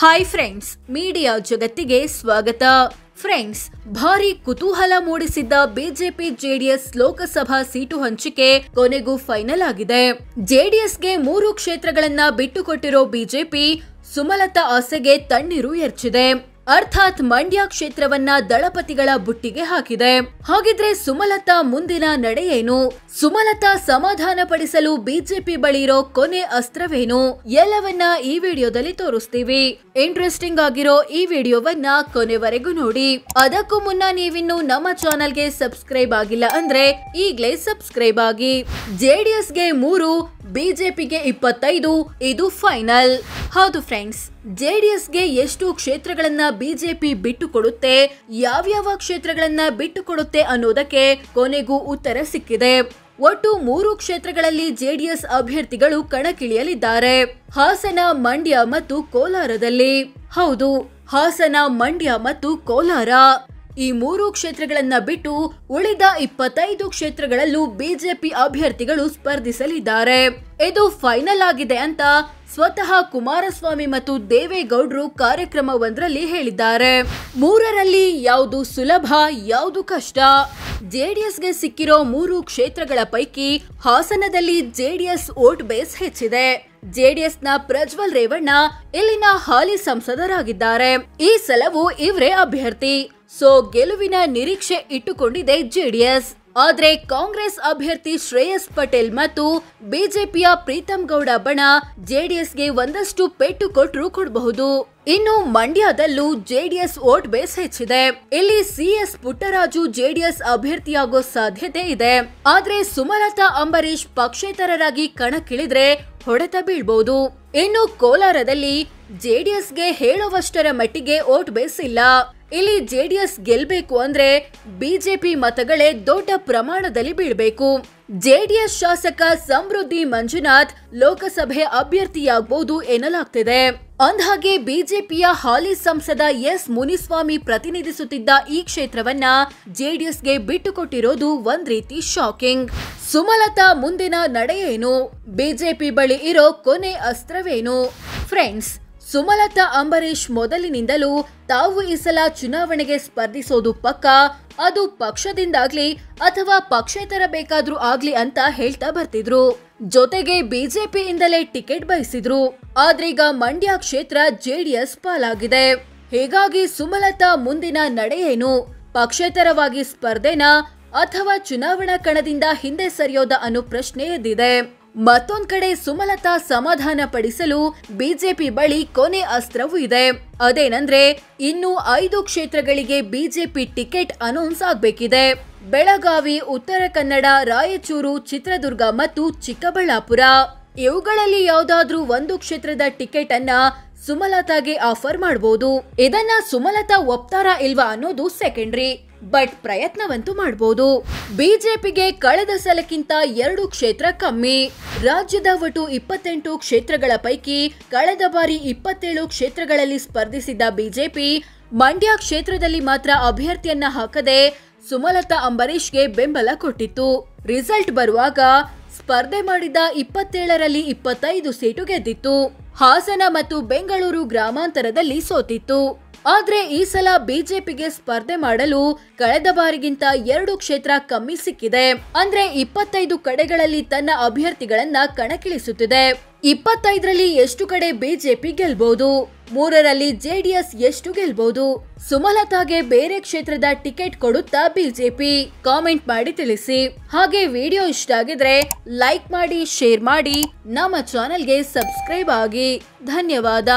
Hi friends, media ಜಗತ್ತಿಗೆ ಸ್ವಾಗತ. Friends, ಭಾರಿ ಕುತೂಹಲ ಮೂಡಿಸಿದ್ದ ಬಿಜೆಪಿ ಜೆಡಿಎಸ್ ಲೋಕಸಭಾ ಸೀಟು ಹಂಚಿಕೆ ಕೊನೆಗೂ ಫೈನಲ್ ಆಗಿದೆ. ಜೆಡಿಎಸ್ಗೆ 3 ಕ್ಷೇತ್ರಗಳನ್ನ ಬಿಟ್ಟುಕೊಟ್ಟಿರೋ ಬಿಜೆಪಿ ಸುಮಲತಾ ಆಸೆಗೆ ತಣ್ಣೀರು ಎರಚಿದೆ. ಅರ್ಥಾತ್ ಮಂಡ್ಯ ಕ್ಷೇತ್ರವನ್ನ ದಳಪತಿಗಳ ಬುಟ್ಟಿಗೆ ಹಾಕಿದೆ. ಹಾಗಿದ್ರೆ ಸುಮಲತಾ ಮುಂದಿನ ನಡೆ ಏನು? ಸುಮಲತಾ ಸಮಾಧಾನ ಪಡಿಸಲು ಬಿಜೆಪಿ ಬಳಿ ಇರೋ ಕೊನೆ ಅಸ್ತ್ರವೇನು? ಎಲ್ಲವನ್ನ ಈ ವಿಡಿಯೋದಲ್ಲಿ ತೋರಿಸ್ತೀವಿ. ಇಂಟ್ರೆಸ್ಟಿಂಗ್ ಆಗಿರೋ ಈ ವಿಡಿಯೋವನ್ನ ಕೊನೆವರೆಗೂ ನೋಡಿ. ಅದಕ್ಕೂ ಮುನ್ನ ನೀವಿನ್ನು ನಮ್ಮ ಚಾನೆಲ್ಗೆ ಸಬ್ಸ್ಕ್ರೈಬ್ ಆಗಿಲ್ಲ ಅಂದ್ರೆ ಈಗ್ಲೇ ಸಬ್ಸ್ಕ್ರೈಬ್ ಆಗಿ. ಜೆಡಿಎಸ್ಗೆ 3, ಬಿಜೆಪಿಗೆ 25 ಇದು ಫೈನಲ್. ಹೌದು ಫ್ರೆಂಡ್ಸ್, ಜೆಡಿಎಸ್ಗೆ ಎಷ್ಟು ಕ್ಷೇತ್ರಗಳನ್ನ ಬಿಜೆಪಿ ಬಿಟ್ಟು ಕೊಡುತ್ತೆ, ಯಾವ್ಯಾವ ಕ್ಷೇತ್ರಗಳನ್ನ ಬಿಟ್ಟು ಕೊಡುತ್ತೆ ಅನ್ನೋದಕ್ಕೆ ಕೊನೆಗೂ ಉತ್ತರ ಸಿಕ್ಕಿದೆ. ಒಟ್ಟು 3 ಕ್ಷೇತ್ರಗಳಲ್ಲಿ ಜೆಡಿಎಸ್ ಅಭ್ಯರ್ಥಿಗಳು ಕಣಕ್ಕಿಳಿಯಲಿದ್ದಾರೆ. ಹಾಸನ, ಮಂಡ್ಯ ಮತ್ತು ಕೋಲಾರದಲ್ಲಿ. ಹೌದು, ಹಾಸನ, ಮಂಡ್ಯ ಮತ್ತು ಕೋಲಾರ ಈ 3 ಕ್ಷೇತ್ರಗಳನ್ನ ಬಿಟ್ಟು ಉಳಿದ 25 ಕ್ಷೇತ್ರಗಳಲ್ಲೂ ಬಿಜೆಪಿ ಅಭ್ಯರ್ಥಿಗಳು ಸ್ಪರ್ಧಿಸಲಿದ್ದಾರೆ. ಇದು ಫೈನಲ್ ಆಗಿದೆ ಅಂತ ಸ್ವತಃ ಕುಮಾರಸ್ವಾಮಿ ಮತ್ತು ದೇವೇಗೌಡರು ಕಾರ್ಯಕ್ರಮವೊಂದರಲ್ಲಿ ಹೇಳಿದ್ದಾರೆ. 3ರಲ್ಲಿ ಯಾವುದು ಸುಲಭ, ಯಾವುದು ಕಷ್ಟ? ಜೆಡಿಎಸ್ಗೆ ಸಿಕ್ಕಿರೋ 3 ಕ್ಷೇತ್ರಗಳ ಪೈಕಿ ಹಾಸನದಲ್ಲಿ ಜೆಡಿಎಸ್ ವೋಟ್ ಬೇಸ್ ಹೆಚ್ಚಿದೆ. ಜೆಡಿಎಸ್ನ ಪ್ರಜ್ವಲ್ ರೇವಣ್ಣ ಇಲ್ಲಿನ ಹಾಲಿ ಸಂಸದರಾಗಿದ್ದಾರೆ. ಈ ಸಲವೂ ಇವರೇ ಅಭ್ಯರ್ಥಿ. ಸೊ ಗೆಲುವಿನ ನಿರೀಕ್ಷೆ ಇಟ್ಟುಕೊಂಡಿದೆ ಜೆಡಿಎಸ್. ಆದ್ರೆ ಕಾಂಗ್ರೆಸ್ ಅಭ್ಯರ್ಥಿ ಶ್ರೇಯಸ್ ಪಟೇಲ್ ಮತ್ತು ಬಿಜೆಪಿಯ ಪ್ರೀತಮ್ ಗೌಡ ಬಣ ಜೆಡಿಎಸ್ಗೆ ಒಂದಷ್ಟು ಪೆಟ್ಟು ಕೊಟ್ರು ಕೊಡಬಹುದು. ಇನ್ನು ಮಂಡ್ಯದಲ್ಲೂ ಜೆಡಿಎಸ್ ವೋಟ್ ಬೇಸ್ ಹೆಚ್ಚಿದೆ. ಇಲ್ಲಿ ಸಿಎಸ್ ಪುಟ್ಟರಾಜು ಜೆಡಿಎಸ್ ಅಭ್ಯರ್ಥಿಯಾಗೋ ಸಾಧ್ಯತೆ ಇದೆ. ಆದ್ರೆ ಸುಮಲತಾ ಅಂಬರೀಶ್ ಪಕ್ಷೇತರರಾಗಿ ಕಣಕ್ಕಿಳಿದ್ರೆ ಹೊಡೆತ ಬೀಳ್ಬಹುದು. ಇನ್ನು ಕೋಲಾರದಲ್ಲಿ ಜೆಡಿಎಸ್ಗೆ ಹೇಳುವಷ್ಟರ ಮಟ್ಟಿಗೆ ವೋಟ್ ಬೇಸ್ ಇಲ್ಲ. ಇಲ್ಲಿ ಜೆಡಿಎಸ್ ಗೆಲ್ಬೇಕು ಅಂದ್ರೆ ಬಿಜೆಪಿ ಮತಗಳೇ ದೊಡ್ಡ ಪ್ರಮಾಣದಲ್ಲಿ ಬೀಳ್ಬೇಕು. ಜೆಡಿಎಸ್ ಶಾಸಕ ಸಮೃದ್ಧಿ ಮಂಜುನಾಥ್ ಲೋಕಸಭೆ ಅಭ್ಯರ್ಥಿಯಾಗಬಹುದು ಎನ್ನಲಾಗ್ತಿದೆ. ಅಂದ್ಹಾಗೆ ಬಿಜೆಪಿಯ ಹಾಲಿ ಸಂಸದ ಎಸ್ ಮುನಿಸ್ವಾಮಿ ಪ್ರತಿನಿಧಿಸುತ್ತಿದ್ದ ಈ ಕ್ಷೇತ್ರವನ್ನ ಜೆಡಿಎಸ್ಗೆ ಬಿಟ್ಟುಕೊಟ್ಟಿರೋದು ಒಂದ್ ರೀತಿ ಶಾಕಿಂಗ್. ಸುಮಲತಾ ಮುಂದಿನ ನಡೆ ಏನು? ಬಿಜೆಪಿ ಬಳಿ ಇರೋ ಕೊನೆ ಅಸ್ತ್ರವೇನು? ಫ್ರೆಂಡ್ಸ್, ಸುಮಲತಾ ಅಂಬರೀಶ್ ಮೊದಲಿನಿಂದಲೂ ತಾವು ಈ ಸಲ ಚುನಾವಣೆಗೆ ಸ್ಪರ್ಧಿಸೋದು ಪಕ್ಕ, ಅದು ಪಕ್ಷದಿಂದಾಗ್ಲಿ ಅಥವಾ ಪಕ್ಷೇತರ ಬೇಕಾದ್ರೂ ಆಗ್ಲಿ ಅಂತ ಹೇಳ್ತಾ ಬರ್ತಿದ್ರು. ಜೊತೆಗೆ ಬಿಜೆಪಿಯಿಂದಲೇ ಟಿಕೆಟ್ ಬಯಸಿದ್ರು. ಆದ್ರೀಗ ಮಂಡ್ಯ ಕ್ಷೇತ್ರ ಜೆಡಿಎಸ್ ಪಾಲಾಗಿದೆ. ಹೀಗಾಗಿ ಸುಮಲತಾ ಮುಂದಿನ ನಡೆ ಏನು? ಪಕ್ಷೇತರವಾಗಿ ಸ್ಪರ್ಧೆನಾ ಅಥವಾ ಚುನಾವಣಾ ಕಣದಿಂದ ಹಿಂದೆ ಸರಿಯೋದ ಅನ್ನೋ ಪ್ರಶ್ನೆ ಎದ್ದಿದೆ. ಮತ್ತೊಂದ್ ಕಡೆ ಸುಮಲತಾ ಸಮಾಧಾನ ಪಡಿಸಲು ಬಿಜೆಪಿ ಬಳಿ ಕೊನೆ ಅಸ್ತ್ರವೂ ಇದೆ. ಅದೇನಂದ್ರೆ ಇನ್ನು 5 ಕ್ಷೇತ್ರಗಳಿಗೆ BJP ticket announce ಆಗ್ಬೇಕಿದೆ. Belagavi, Uttara Kannada, Raichur, Chitradurga ಮತ್ತು ಚಿಕ್ಕಬಳ್ಳಾಪುರ ಇವುಗಳಲ್ಲಿ ಯಾವ್ದಾದ್ರೂ ಒಂದು ಕ್ಷೇತ್ರದ ಟಿಕೆಟ್ ಅನ್ನ ಸುಮಲತಾಗೆ ಆಫರ್ ಮಾಡಬಹುದು. ಇದನ್ನ ಸುಮಲತಾ ಒಪ್ತಾರಾ ಇಲ್ವಾ ಅನ್ನೋದು ಸೆಕೆಂಡ್ರಿ, ಬಟ್ ಪ್ರಯತ್ನವಂತೂ ಮಾಡಬಹುದು. ಬಿಜೆಪಿಗೆ ಕಳೆದ ಸಲಕ್ಕಿಂತ 2 ಕ್ಷೇತ್ರ ಕಮ್ಮಿ. ರಾಜ್ಯದ ಒಟ್ಟು 28 ಕ್ಷೇತ್ರಗಳ ಪೈಕಿ ಕಳೆದ ಬಾರಿ 27 ಕ್ಷೇತ್ರಗಳಲ್ಲಿ ಸ್ಪರ್ಧಿಸಿದ್ದ ಬಿಜೆಪಿ ಮಂಡ್ಯ ಕ್ಷೇತ್ರದಲ್ಲಿ ಮಾತ್ರ ಅಭ್ಯರ್ಥಿಯನ್ನ ಹಾಕದೆ ಸುಮಲತಾ ಅಂಬರೀಶ್ಗೆ ಬೆಂಬಲ ಕೊಟ್ಟಿತ್ತು. ರಿಸಲ್ಟ್ ಬರುವಾಗ ಸ್ಪರ್ಧೆ ಮಾಡಿದ 27ರಲ್ಲಿ 25 ಸೀಟು ಗೆದ್ದಿತ್ತು. ಹಾಸನ ಮತ್ತು ಬೆಂಗಳೂರು ಗ್ರಾಮಾಂತರದಲ್ಲಿ ಸೋತಿತ್ತು. ಆದ್ರೆ ಈ ಸಲ ಬಿಜೆಪಿಗೆ ಸ್ಪರ್ಧೆ ಮಾಡಲು ಕಳೆದ ಬಾರಿಗಿಂತ 2 ಕ್ಷೇತ್ರ ಕಮ್ಮಿ ಸಿಕ್ಕಿದೆ. ಅಂದ್ರೆ 25 ಕಡೆಗಳಲ್ಲಿ ತನ್ನ ಅಭ್ಯರ್ಥಿಗಳನ್ನ ಕಣಕ್ಕಿಳಿಸುತ್ತಿದೆ. 25ರಲ್ಲಿ ಎಷ್ಟು ಕಡೆ ಬಿಜೆಪಿ ಗೆಲ್ಬಹುದು? 3ರಲ್ಲಿ ಜೆಡಿಎಸ್ ಎಷ್ಟು ಗೆಲ್ಬಹುದು? ಸುಮಲತಾಗೆ ಬೇರೆ ಕ್ಷೇತ್ರದ ಟಿಕೆಟ್ ಕೊಡುತ್ತಾ ಬಿಜೆಪಿ? ಕಾಮೆಂಟ್ ಮಾಡಿ ತಿಳಿಸಿ. ಹಾಗೆ ವಿಡಿಯೋ ಇಷ್ಟ ಆಗಿದ್ರೆ ಲೈಕ್ ಮಾಡಿ, ಶೇರ್ ಮಾಡಿ, ನಮ್ಮ ಚಾನೆಲ್ಗೆ ಸಬ್ಸ್ಕ್ರೈಬ್ ಆಗಿ. ಧನ್ಯವಾದ.